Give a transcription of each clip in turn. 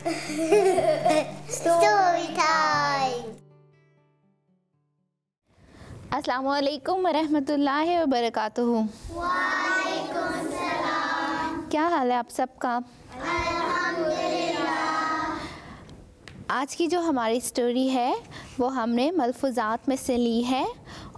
Story time. अस्सलामु अलैकुम वरहमतुल्लाहि वबरकातुहू। वालेकुम सलाम। क्या हाल है आप सबका? अल्हम्दुलिल्लाह। आज की जो हमारी स्टोरी है वो हमने मलफूज़ात में से ली है,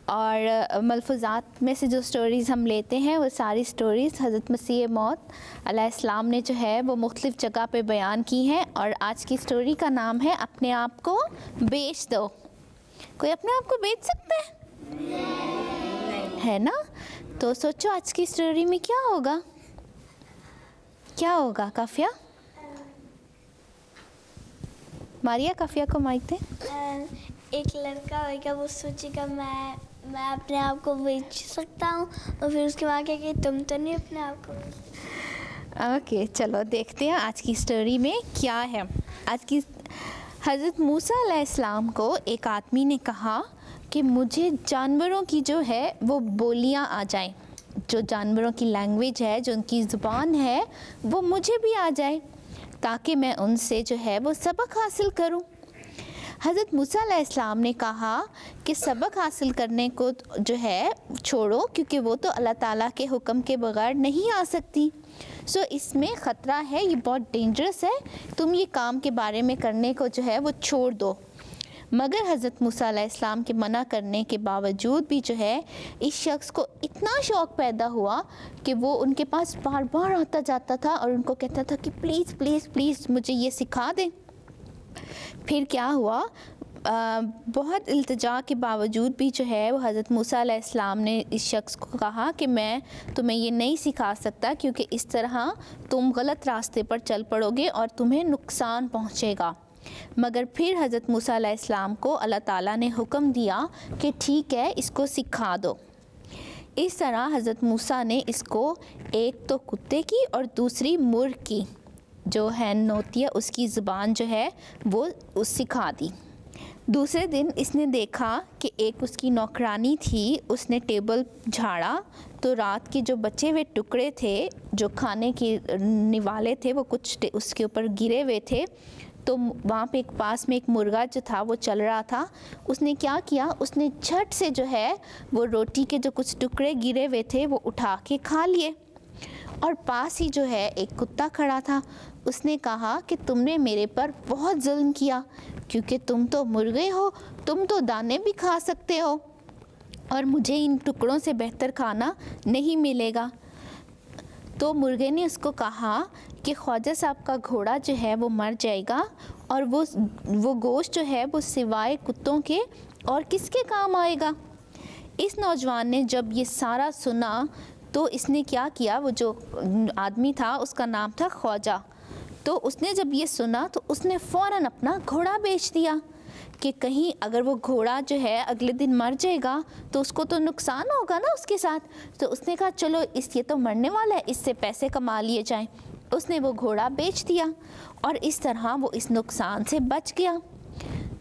और मलफूज़ात में से जो स्टोरीज़ हम लेते हैं वो सारी स्टोरीज़ हज़रत मसीह मौद अलैहिस्सलाम ने जो है वो मुख्तलिफ़ जगह पे बयान की हैं। और आज की स्टोरी का नाम है अपने आप को बेच दो। कोई अपने आप को बेच सकता है? नहीं। है ना? तो सोचो आज की स्टोरी में क्या होगा? क्या होगा काफ़िया? मारिया, काफ़िया को माइक दे। एक लड़का होगा, वो सोचेगा मैं अपने आप को बेच सकता हूँ, और फिर उसके बाद क्या कि तुम तो नहीं अपने आप को। ओके, चलो देखते हैं आज की स्टोरी में क्या है। आज की हज़रत मूसा अलैहिस्सलाम को एक आदमी ने कहा कि मुझे जानवरों की जो है वो बोलियां आ जाएं, जो जानवरों की लैंग्वेज है, जो उनकी ज़ुबान है, वो मुझे भी आ जाए ताकि मैं उनसे जो है वो सबक हासिल करूं। हज़रत मूसा अलैहिस्सलाम ने कहा कि सबक हासिल करने को जो है छोड़ो, क्योंकि वो तो अल्लाह ताला के हुक्म के बगैर नहीं आ सकती। सो इसमें ख़तरा है, ये बहुत डेंजरस है, तुम ये काम के बारे में करने को जो है वो छोड़ दो। मगर हज़रत मूसा अलैहिस्सलाम के मना करने के बावजूद भी जो है इस शख्स को इतना शौक़ पैदा हुआ कि वो उनके पास बार बार आता जाता था और उनको कहता था कि प्लीज़ प्लीज़ प्लीज़ मुझे ये सिखा दें। फिर क्या हुआ, बहुत इल्तिजा के बावजूद भी जो है वो हज़रत मूसा अलैहिस्सलाम ने इस शख्स को कहा कि मैं तुम्हें ये नहीं सिखा सकता, क्योंकि इस तरह तुम गलत रास्ते पर चल पड़ोगे और तुम्हें नुकसान पहुँचेगा। मगर फिर हज़रत मूसा अलैहिस्सलाम को अल्लाह ताला ने हुक्म दिया कि ठीक है, इसको सिखा दो। इस तरह हज़रत मूसा ने इसको एक तो कुत्ते की और दूसरी मुर्ग की जो हैन होती है उसकी ज़ुबान जो है वो सिखा दी। दूसरे दिन इसने देखा कि एक उसकी नौकरानी थी, उसने टेबल झाड़ा तो रात के जो बचे हुए टुकड़े थे जो खाने के निवाले थे वो कुछ उसके ऊपर गिरे हुए थे। तो वहाँ पे एक पास में एक मुर्गा जो था वो चल रहा था, उसने क्या किया, उसने झट से जो है वो रोटी के जो कुछ टुकड़े गिरे हुए थे वो उठा के खा लिए। और पास ही जो है एक कुत्ता खड़ा था, उसने कहा कि तुमने मेरे पर बहुत जुल्म किया, क्योंकि तुम तो मुर्गे हो, तुम तो दाने भी खा सकते हो और मुझे इन टुकड़ों से बेहतर खाना नहीं मिलेगा। तो मुर्गे ने उसको कहा कि ख्वाजा साहब का घोड़ा जो है वो मर जाएगा और वो गोश्त जो है वो सिवाय कुत्तों के और किसके काम आएगा। इस नौजवान ने जब ये सारा सुना तो इसने क्या किया, वो जो आदमी था उसका नाम था ख्वाजा, तो उसने जब ये सुना तो उसने फ़ौरन अपना घोड़ा बेच दिया कि कहीं अगर वो घोड़ा जो है अगले दिन मर जाएगा तो उसको तो नुकसान होगा ना उसके साथ। तो उसने कहा चलो ये तो मरने वाला है, इससे पैसे कमा लिए जाएं। उसने वो घोड़ा बेच दिया और इस तरह वो इस नुकसान से बच गया।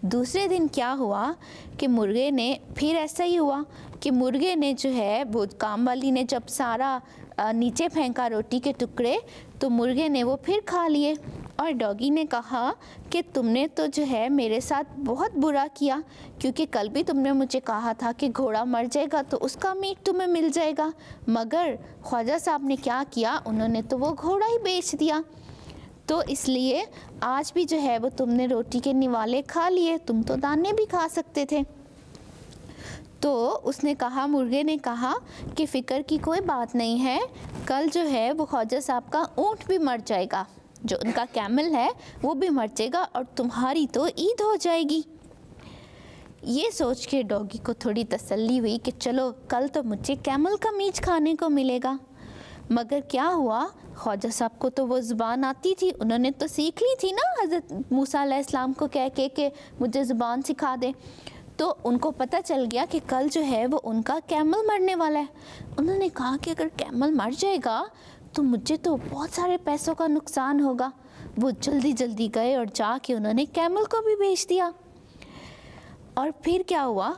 दूसरे दिन क्या हुआ कि मुर्गे ने फिर ऐसा ही हुआ कि मुर्गे ने जो है वो काम वाली ने जब सारा नीचे फेंका रोटी के टुकड़े, तो मुर्गे ने वो फिर खा लिए। और डॉगी ने कहा कि तुमने तो जो है मेरे साथ बहुत बुरा किया, क्योंकि कल भी तुमने मुझे कहा था कि घोड़ा मर जाएगा तो उसका मीट तुम्हें मिल जाएगा, मगर ख्वाजा साहब ने क्या किया, उन्होंने तो वो घोड़ा ही बेच दिया। तो इसलिए आज भी जो है वो तुमने रोटी के निवाले खा लिए, तुम तो दाने भी खा सकते थे। तो उसने कहा, मुर्गे ने कहा कि फ़िक्र की कोई बात नहीं है, कल जो है वो ख्वाजा साहब का ऊँट भी मर जाएगा, जो उनका कैमल है वो भी मर जाएगा और तुम्हारी तो ईद हो जाएगी। ये सोच के डॉगी को थोड़ी तसल्ली हुई कि चलो कल तो मुझे कैमल का मीट खाने को मिलेगा। मगर क्या हुआ, ख्वाजा साहब को तो वो ज़ुबान आती थी, उन्होंने तो सीख ली थी ना हज़रत मूसा अलैहिस्सलाम को कह के कि मुझे ज़ुबान सिखा दे। तो उनको पता चल गया कि कल जो है वो उनका कैमल मरने वाला है। उन्होंने कहा कि अगर कैमल मर जाएगा तो मुझे तो बहुत सारे पैसों का नुकसान होगा। वो जल्दी जल्दी गए और जाके उन्होंने कैमल को भी बेच दिया। और फिर क्या हुआ,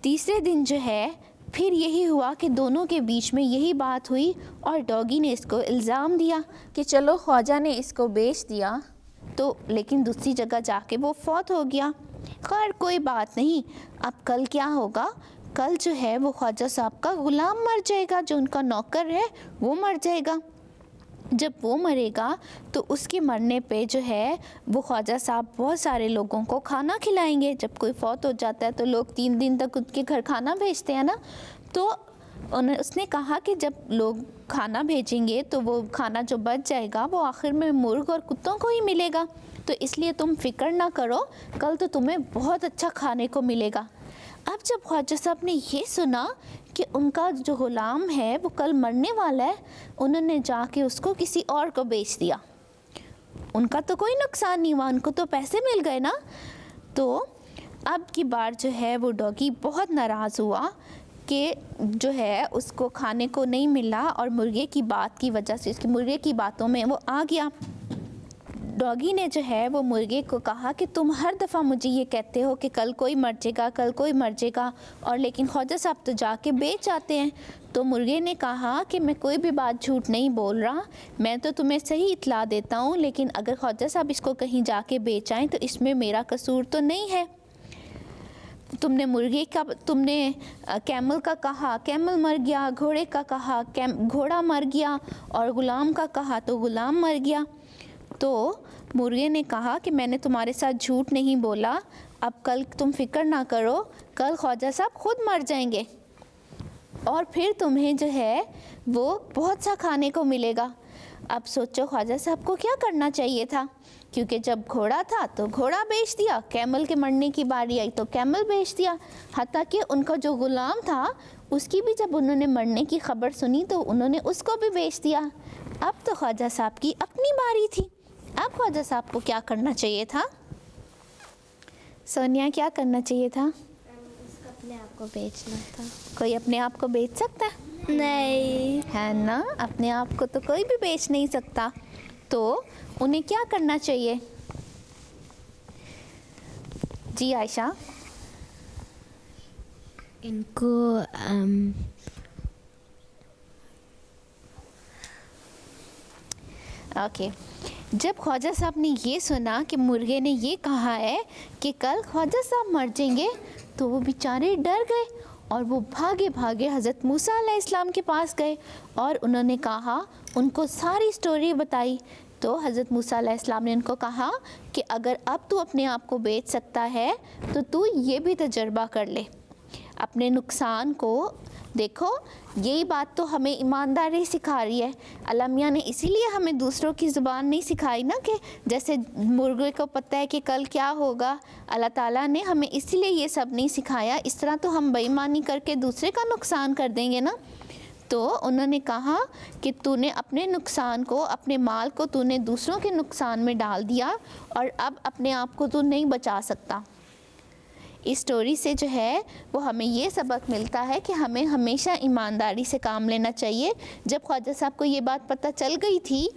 तीसरे दिन जो है फिर यही हुआ कि दोनों के बीच में यही बात हुई और डॉगी ने इसको इल्ज़ाम दिया कि चलो ख्वाजा ने इसको बेच दिया, तो लेकिन दूसरी जगह जाके वो फौत हो गया। खैर कोई बात नहीं, अब कल क्या होगा, कल जो है वो ख्वाजा साहब का ग़ुलाम मर जाएगा, जो उनका नौकर है वो मर जाएगा। जब वो मरेगा तो उसके मरने पे जो है वो ख्वाजा साहब बहुत सारे लोगों को खाना खिलाएंगे। जब कोई फौत हो जाता है तो लोग 3 दिन तक उनके घर खाना भेजते हैं ना, तो उसने कहा कि जब लोग खाना भेजेंगे तो वो खाना जो बच जाएगा वो आखिर में मुर्ग और कुत्तों को ही मिलेगा, तो इसलिए तुम फिक्र ना करो, कल तो तुम्हें बहुत अच्छा खाने को मिलेगा। अब जब ख्वाजा साहब ने ये सुना कि उनका जो ग़ुलाम है वो कल मरने वाला है, उन्होंने जाके उसको किसी और को बेच दिया। उनका तो कोई नुकसान नहीं हुआ, उनको तो पैसे मिल गए ना। तो अब की बार जो है वो डॉगी बहुत नाराज़ हुआ कि जो है उसको खाने को नहीं मिला, और मुर्गे की बात की वजह से, उसकी मुर्गे की बातों में वो आ गया। डॉगी ने जो है वो मुर्गे को कहा कि तुम हर दफ़ा मुझे ये कहते हो कि कल कोई मर जाएगा, कल कोई मर जाएगा, और लेकिन ख्वाजा साहब तो जाके बेच आते हैं। तो मुर्गे ने कहा कि मैं कोई भी बात झूठ नहीं बोल रहा, मैं तो तुम्हें सही इत्तला देता हूँ, लेकिन अगर ख्वाजा साहब इसको कहीं जाके बेच आएँ तो इसमें मेरा कसूर तो नहीं है। तुमने कैमल का कहा, कैमल मर गया, घोड़े का कहा, घोड़ा मर गया, और ग़ुलाम का कहा तो ग़ुलाम मर गया। तो मुर्गे ने कहा कि मैंने तुम्हारे साथ झूठ नहीं बोला, अब कल तुम फिक्र ना करो, कल ख्वाजा साहब खुद मर जाएंगे और फिर तुम्हें जो है वो बहुत सा खाने को मिलेगा। अब सोचो ख्वाजा साहब को क्या करना चाहिए था, क्योंकि जब घोड़ा था तो घोड़ा बेच दिया, कैमल के मरने की बारी आई तो कैमल बेच दिया, हत्ता कि उनका जो ग़ुलाम था उसकी भी जब उन्होंने मरने की ख़बर सुनी तो उन्होंने उसको भी बेच दिया। अब तो ख्वाजा साहब की अपनी बारी थी। अब ख्वाजा साहब को क्या करना चाहिए था? सोनिया, क्या करना चाहिए था? उसको अपने आप को बेचना था। कोई अपने आप को बेच सकता है? नहीं है ना, अपने आप को तो कोई भी बेच नहीं सकता। तो उन्हें क्या करना चाहिए? जी आयशा। इनको ओके जब ख्वाजा साहब ने ये सुना कि मुर्गे ने ये कहा है कि कल ख्वाजा साहब मर जाएंगे, तो वो बेचारे डर गए और वो भागे भागे हज़रत मूसा अलैहिस्सलाम के पास गए और उन्होंने कहा, उनको सारी स्टोरी बताई। तो हज़रत मूसा अलैहिस्सलाम ने उनको कहा कि अगर अब तू अपने आप को बेच सकता है तो तू ये भी तजर्बा कर ले अपने नुकसान को। देखो यही बात तो हमें ईमानदारी सिखा रही है। अल्लाह मियाँ ने इसीलिए हमें दूसरों की ज़ुबान नहीं सिखाई ना, कि जैसे मुर्गे को पता है कि कल क्या होगा, अल्लाह ताला ने हमें इसीलिए ये सब नहीं सिखाया। इस तरह तो हम बेईमानी करके दूसरे का नुकसान कर देंगे ना। तो उन्होंने कहा कि तूने अपने नुकसान को, अपने माल को तूने दूसरों के नुकसान में डाल दिया और अब अपने आप को तू नहीं बचा सकता। इस स्टोरी से जो है वो हमें ये सबक मिलता है कि हमें हमेशा ईमानदारी से काम लेना चाहिए। जब ख्वाजा साहब को ये बात पता चल गई थी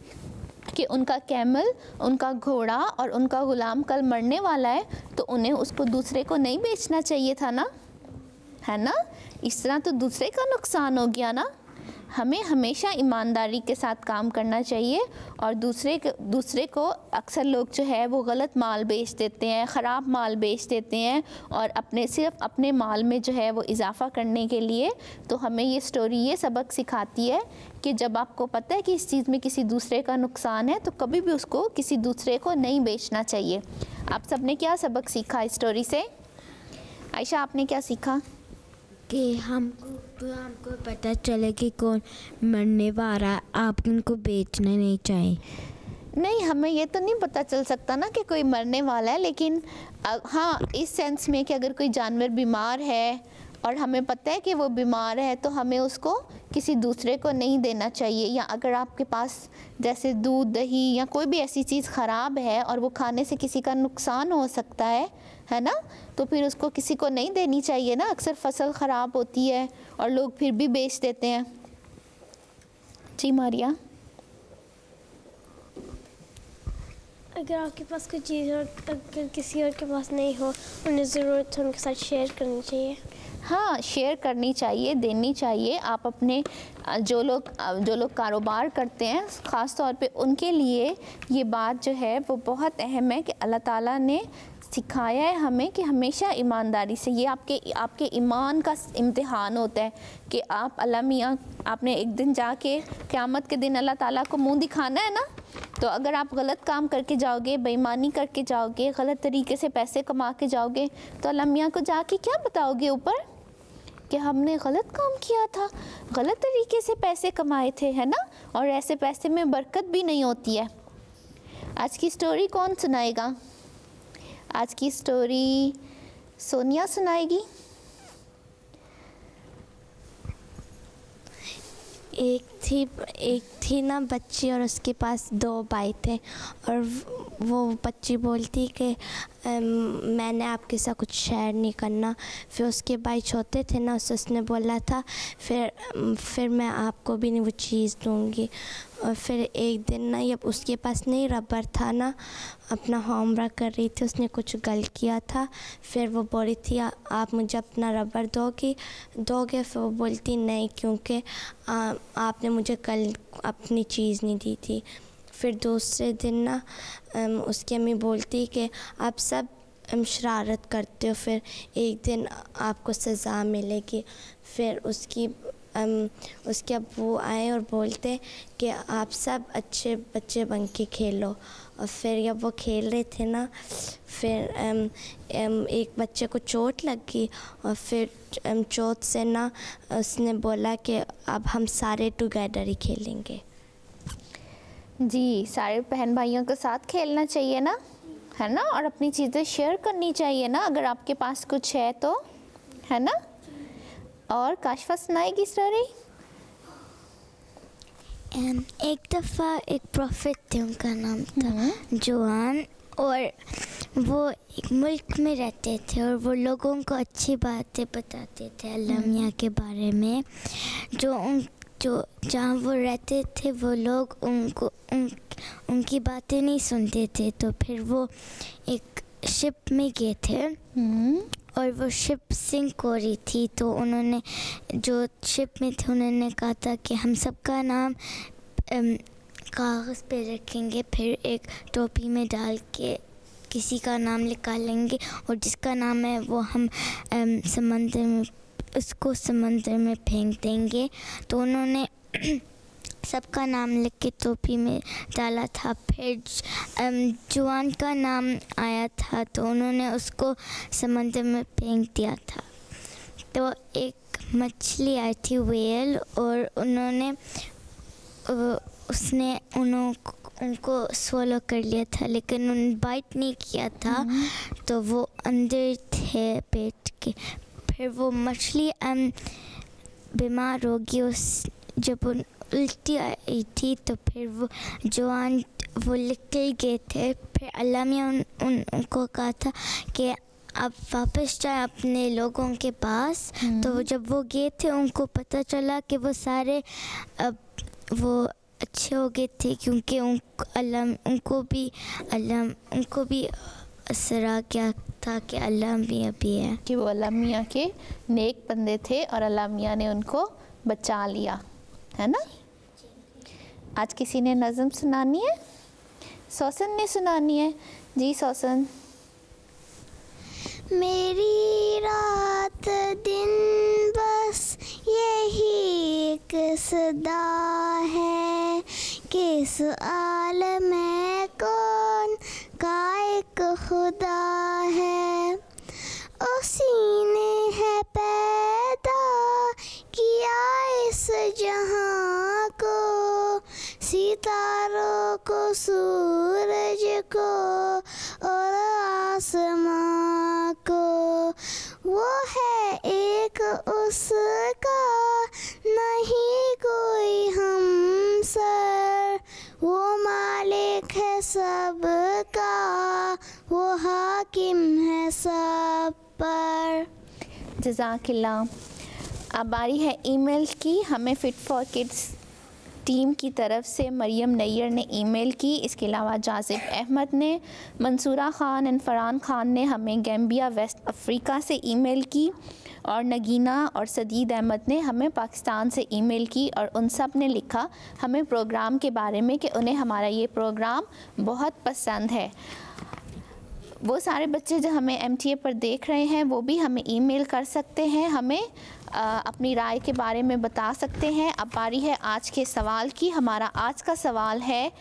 कि उनका कैमल, उनका घोड़ा और उनका ग़ुलाम कल मरने वाला है, तो उन्हें उसको दूसरे को नहीं बेचना चाहिए था ना, है ना। इस तरह तो दूसरे का नुकसान हो गया ना। हमें हमेशा ईमानदारी के साथ काम करना चाहिए और दूसरे को अक्सर लोग जो है वो गलत माल बेच देते हैं, ख़राब माल बेच देते हैं और सिर्फ अपने माल में जो है वो इजाफ़ा करने के लिए। तो हमें ये स्टोरी ये सबक सिखाती है कि जब आपको पता है कि इस चीज़ में किसी दूसरे का नुकसान है तो कभी भी उसको किसी दूसरे को नहीं बेचना चाहिए। आप सब ने क्या सबक सीखा इस स्टोरी से? आयशा, आपने क्या सीखा? कि हमको पता चले कि कौन मरने वाला है, आप उनको बेचना नहीं चाहिए। नहीं, हमें ये तो नहीं पता चल सकता ना कि कोई मरने वाला है, लेकिन हाँ इस सेंस में कि अगर कोई जानवर बीमार है और हमें पता है कि वो बीमार है तो हमें उसको किसी दूसरे को नहीं देना चाहिए। या अगर आपके पास जैसे दूध, दही या कोई भी ऐसी चीज़ ख़राब है और वो खाने से किसी का नुकसान हो सकता है ना, तो फिर उसको किसी को नहीं देनी चाहिए ना। अक्सर फसल ख़राब होती है और लोग फिर भी बेच देते हैं। जी मारिया। अगर आपके पास कोई चीज़ हो, अगर किसी और के पास नहीं हो, उन्हें ज़रूरत है, उनके साथ शेयर करनी चाहिए। हाँ, शेयर करनी चाहिए, देनी चाहिए। आप अपने जो लोग कारोबार करते हैं, ख़ास तौर पे उनके लिए ये बात जो है वो बहुत अहम है कि अल्लाह ताला ने सिखाया है हमें कि हमेशा ईमानदारी से, ये आपके ईमान का इम्तिहान होता है कि आप अल्लाह मियाँ, आपने एक दिन जाके क़यामत के दिन अल्लाह ताला को मुंह दिखाना है ना। तो अगर आप गलत काम करके जाओगे, बेईमानी करके जाओगे, गलत तरीके से पैसे कमा के जाओगे, तो अल्लाह मियाँ को जाके क्या बताओगे ऊपर कि हमने गलत काम किया था, गलत तरीके से पैसे कमाए थे, है ना। और ऐसे पैसे में बरकत भी नहीं होती है। आज की स्टोरी कौन सुनाएगा? आज की स्टोरी सोनिया सुनाएगी। एक थी ना बच्ची, और उसके पास 2 भाई थे, और वो बच्ची बोलती कि मैंने आपके साथ कुछ शेयर नहीं करना। फिर उसके भाई छोटे थे ना, उसने बोला था फिर मैं आपको भी नहीं वो चीज़ दूँगी। और फिर एक दिन ना, जब उसके पास नहीं रबर था ना, अपना होमवर्क कर रही थी, उसने कुछ गलत किया था। फिर वो बोली थी आप मुझे अपना रबर दोगे। फिर वो बोलती नहीं, क्योंकि आपने मुझे कल अपनी चीज़ नहीं दी थी। फिर दूसरे दिन ना उसकी अम्मी बोलती कि आप सब शरारत करते हो, फिर एक दिन आपको सज़ा मिलेगी। फिर उसके अब्बू आए और बोलते कि आप सब अच्छे बच्चे बन के खेलो। और फिर जब वो खेल रहे थे ना, फिर एक बच्चे को चोट लगी, और फिर चोट से ना उसने बोला कि अब हम सारे टुगेदर ही खेलेंगे। जी, सारे बहन भाइयों के साथ खेलना चाहिए ना, है ना। और अपनी चीज़ें शेयर करनी चाहिए ना, अगर आपके पास कुछ है तो, है ना। और काशफा सुनाएगी स्टोरी। एक दफ़ा एक प्रॉफिट थे, उनका नाम था जोआन, और वो एक मुल्क में रहते थे, और वो लोगों को अच्छी बातें बताते थे अल्लाह मियाँ के बारे में। जो जहाँ वो रहते थे, वो लोग उनकी बातें नहीं सुनते थे। तो फिर वो एक शिप में गए थे, और वो शिप सिंक हो रही थी। तो उन्होंने, जो शिप में थे, उन्होंने कहा था कि हम सबका नाम कागज़ पे रखेंगे, फिर एक टोपी में डाल के किसी का नाम निकालेंगे, और जिसका नाम है वो हम समंदर में फेंक देंगे। तो उन्होंने सबका नाम लिख के टोपी में डाला था। फिर जुआन का नाम आया था, तो उन्होंने उसको समंदर में फेंक दिया था। तो एक मछली आई थी, व्हेल, और उसने उनको swallow कर लिया था, लेकिन उन्होंने बाइट नहीं किया था। तो वो अंदर थे पेट के। फिर वो मछली बीमार होगी, जब उल्टी आई थी, तो फिर वो जवान वो निकल गए थे। फिर अल्लाह मियाँ उनको कहा था कि आप वापस जाए अपने लोगों के पास। तो जब वो गए थे, उनको पता चला कि वो सारे अब वो अच्छे हो गए थे, क्योंकि उनको भी असर आ गया था कि अल्लाह मियाँ भी है, कि वो अल्लाह मियाँ के नेक बंदे थे, और अल्लाह मियाँ ने उनको बचा लिया, है ना। आज किसी ने नज़म सुनानी है? सौसन ने सुनानी है। जी सौसन। मेरी रात दिन बस यही एक सदा है, किस आलम में कौन का एक खुदा है, उसी ने है पैदा किया इस जहां को, सितारों को, सूरज को और आसमां को। वो है एक, उसका नहीं कोई हमसर, वो मालिक है सबका, वो हाकिम है सब पर। जज़ाकिल्लाह। अब बारी है ईमेल की। हमें फिट फॉर किड्स टीम की तरफ से मरियम नैयर ने ईमेल की। इसके अलावा जाजिब अहमद ने, मंसूरा ख़ान एंड फ़रहान ख़ान ने हमें गैम्बिया वेस्ट अफ्रीका से ईमेल की, और नगीना और सदीद अहमद ने हमें पाकिस्तान से ईमेल की। और उन सब ने लिखा हमें प्रोग्राम के बारे में कि उन्हें हमारा ये प्रोग्राम बहुत पसंद है। वो सारे बच्चे जो हमें MTA पर देख रहे हैं वो भी हमें ईमेल कर सकते हैं, हमें अपनी राय के बारे में बता सकते हैं। अब बारी है आज के सवाल की। हमारा आज का सवाल है,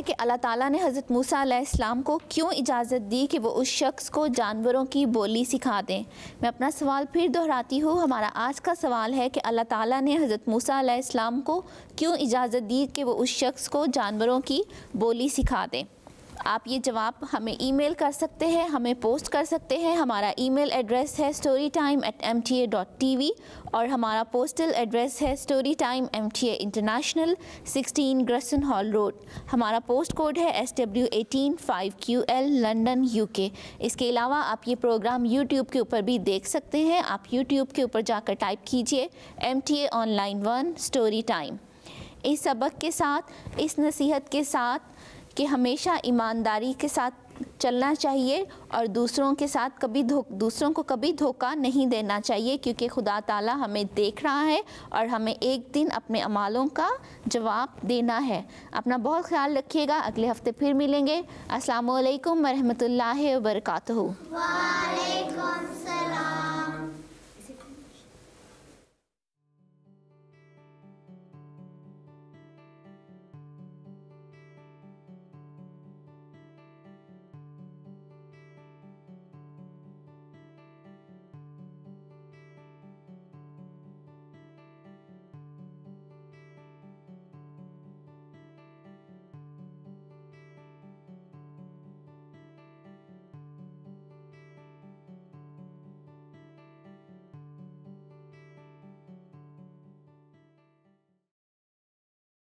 कि अल्लाह ताला ने हज़रत मूसा अलैहिस्सलाम को क्यों इजाज़त दी कि वो उस शख्स को जानवरों की बोली सिखा दें। मैं अपना सवाल फिर दोहराती हूँ। हमारा आज का सवाल है कि अल्लाह ताला ने हज़रत मूसा अलैहिस्सलाम को क्यों इजाज़त दी कि वो उस शख्स को जानवरों की बोली सिखा दें। आप ये जवाब हमें ईमेल कर सकते हैं, हमें पोस्ट कर सकते हैं। हमारा ईमेल एड्रेस है storytime@mta.tv और हमारा पोस्टल एड्रेस है storytime MTA international 16 Gressenhall road. हमारा पोस्ट कोड है SW18 5QL लंदन UK। इसके अलावा आप ये प्रोग्राम YouTube के ऊपर भी देख सकते हैं। आप YouTube के ऊपर जाकर टाइप कीजिए MTA ऑनलाइन 1 स्टोरी टाइम। इस सबक के साथ, इस नसीहत के साथ कि हमेशा ईमानदारी के साथ चलना चाहिए और दूसरों को कभी धोखा नहीं देना चाहिए, क्योंकि खुदा ताला हमें देख रहा है और हमें एक दिन अपने अमालों का जवाब देना है। अपना बहुत ख्याल रखिएगा। अगले हफ्ते फिर मिलेंगे। अस्सलामु अलैकुम वरहमतुल्लाहि वबरकातुहू।